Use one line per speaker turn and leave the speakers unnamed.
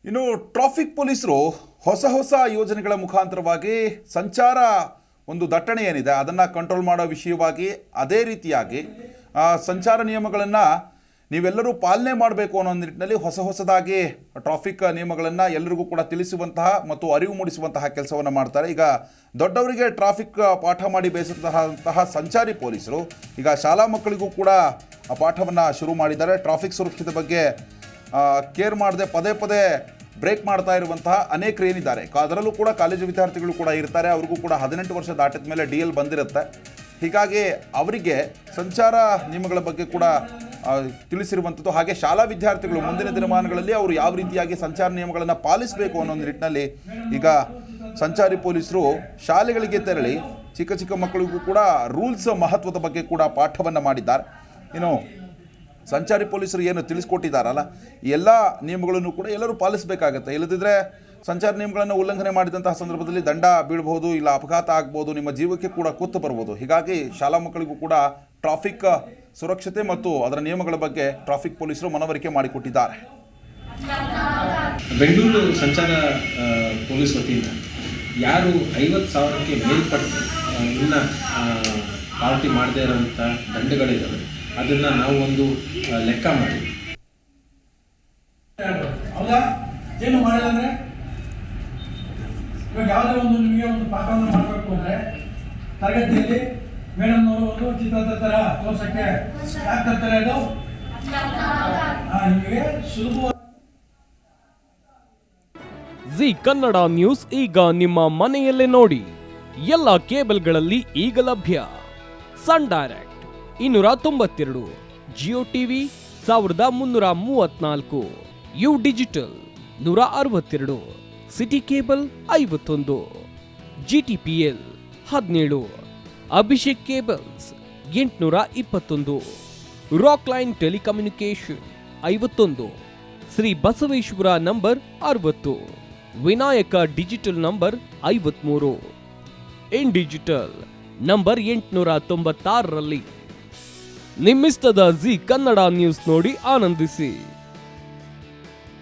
ಇನ್ನು ಟ್ರಾಫಿಕ್ ಪೊಲೀಸರು ಹೊಸ ಯೋಜನೆಗಳ ಮುಖಾಂತರವಾಗಿ ಸಂಚಾರ ಒಂದು ದಟ್ಟಣೆ ಏನಿದೆ ಅದನ್ನು ಕಂಟ್ರೋಲ್ ಮಾಡೋ ವಿಷಯವಾಗಿ ಅದೇ ರೀತಿಯಾಗಿ ಸಂಚಾರ ನಿಯಮಗಳನ್ನು ನೀವೆಲ್ಲರೂ ಪಾಲನೆ ಮಾಡಬೇಕು ಅನ್ನೋ ನಿಟ್ಟಿನಲ್ಲಿ ಹೊಸದಾಗಿ ಟ್ರಾಫಿಕ್ ನಿಯಮಗಳನ್ನು ಎಲ್ಲರಿಗೂ ಕೂಡ ತಿಳಿಸುವಂತಹ ಮತ್ತು ಅರಿವು ಮೂಡಿಸುವಂತಹ ಕೆಲಸವನ್ನು ಮಾಡ್ತಾರೆ. ಈಗ ದೊಡ್ಡವರಿಗೆ ಟ್ರಾಫಿಕ್ ಪಾಠ ಮಾಡಿ ಬೇಯಿಸಿದಂತಹ ಸಂಚಾರಿ ಪೊಲೀಸರು ಈಗ ಶಾಲಾ ಮಕ್ಕಳಿಗೂ ಕೂಡ ಪಾಠವನ್ನು ಶುರು ಮಾಡಿದ್ದಾರೆ. ಟ್ರಾಫಿಕ್ ಸುರಕ್ಷತೆ ಬಗ್ಗೆ ಕೇರ್ ಮಾಡದೆ ಪದೇ ಬ್ರೇಕ್ ಮಾಡ್ತಾ ಇರುವಂತಹ ಅನೇಕರು ಏನಿದ್ದಾರೆ, ಅದರಲ್ಲೂ ಕೂಡ ಕಾಲೇಜು ವಿದ್ಯಾರ್ಥಿಗಳು ಕೂಡ ಇರ್ತಾರೆ. ಅವ್ರಿಗೂ ಕೂಡ 18 ವರ್ಷ ದಾಟಿದ ಮೇಲೆ DL ಬಂದಿರುತ್ತೆ. ಹೀಗಾಗಿ ಅವರಿಗೆ ಸಂಚಾರ ನಿಯಮಗಳ ಬಗ್ಗೆ ಕೂಡ ತಿಳಿಸಿರುವಂಥದ್ದು. ಹಾಗೆ ಶಾಲಾ ವಿದ್ಯಾರ್ಥಿಗಳು ಮುಂದಿನ ದಿನಮಾನಗಳಲ್ಲಿ ಅವರು ಯಾವ ರೀತಿಯಾಗಿ ಸಂಚಾರ ನಿಯಮಗಳನ್ನು ಪಾಲಿಸಬೇಕು ಅನ್ನೋ ನಿಟ್ಟಿನಲ್ಲಿ ಈಗ ಸಂಚಾರಿ ಪೊಲೀಸರು ಶಾಲೆಗಳಿಗೆ ತೆರಳಿ ಚಿಕ್ಕ ಮಕ್ಕಳಿಗೂ ಕೂಡ ರೂಲ್ಸ್ ಮಹತ್ವದ ಬಗ್ಗೆ ಕೂಡ ಪಾಠವನ್ನು ಮಾಡಿದ್ದಾರೆ. ಇನ್ನು ಸಂಚಾರಿ ಪೊಲೀಸರು ಏನು ತಿಳಿಸ್ಕೊಟ್ಟಿದ್ದಾರಲ್ಲ, ಈ ಎಲ್ಲ ನಿಯಮಗಳನ್ನು ಕೂಡ ಎಲ್ಲರೂ ಪಾಲಿಸಬೇಕಾಗತ್ತೆ. ಇಲ್ಲದಿದ್ದರೆ ಸಂಚಾರ ನಿಯಮಗಳನ್ನು ಉಲ್ಲಂಘನೆ ಮಾಡಿದಂತಹ ಸಂದರ್ಭದಲ್ಲಿ ದಂಡ ಬೀಳಬಹುದು, ಇಲ್ಲ ಅಪಘಾತ ಆಗ್ಬೋದು, ನಿಮ್ಮ ಜೀವಕ್ಕೆ ಕೂಡ ಕುತ್ತು ಬರ್ಬೋದು. ಹೀಗಾಗಿ ಶಾಲಾ ಮಕ್ಕಳಿಗೂ ಕೂಡ ಟ್ರಾಫಿಕ್ ಸುರಕ್ಷತೆ ಮತ್ತು ಅದರ ನಿಯಮಗಳ ಬಗ್ಗೆ ಟ್ರಾಫಿಕ್ ಪೊಲೀಸರು ಮನವರಿಕೆ ಮಾಡಿಕೊಟ್ಟಿದ್ದಾರೆ.
ಬೆಂಗಳೂರು ಸಂಚಾರ ಪೊಲೀಸ್ ವತಿಯಿಂದ ಯಾರು 50,000ಕ್ಕೆ ಮೇಲ್ಪಟ್ಟು ಇನ್ನು ಪಾವತಿ ಮಾಡದೇ ಇರೋಂಥ ದಂಡಗಳಿದ್ದಾವೆ, ಅದನ್ನು ನಾವು ಒಂದು ಲೆಕ್ಕ ಮಾಡಿ
ಹೌದಾ ಏನು ಮಾಡಿದ್ರೆ ಇವಾಗ ಯಾವುದೇ ಒಂದು ನಿಮಗೆ ಒಂದು ಪಾಠವನ್ನು ಮಾಡಬೇಕು ಅಂದರೆ ತರಗತಿಯಲ್ಲಿ ಮೇಡಮ್ನವರು ಒಂದು ಚಿತ್ರದ ಥರ ತೋರ್ಸಕ್ಕೆ ಯಾಕೆ ತರ್ತಾರೆ, ಅದು ನಿಮಗೆ ಸುಲಭ.
ಜಿ ಕನ್ನಡ ನ್ಯೂಸ್ ಈಗ ನಿಮ್ಮ ಮನೆಯಲ್ಲೇ ನೋಡಿ. ಎಲ್ಲ ಕೇಬಲ್ಗಳಲ್ಲಿ ಈಗ ಲಭ್ಯ. Sun Direct 292, Jio TV 1334, U digital 162, city cable 51, GTPL 17, Abhishek cables 821, rock line telecommunication 51, Shri Basaveshwara number 60, Vinayaka digital number 53, in digital number 896ರಲ್ಲಿ. ನಿಮ್ಮಿಸ್ತದ ಜಿ ಕನ್ನಡ ನ್ಯೂಸ್ ನೋಡಿ ಆನಂದಿಸಿ.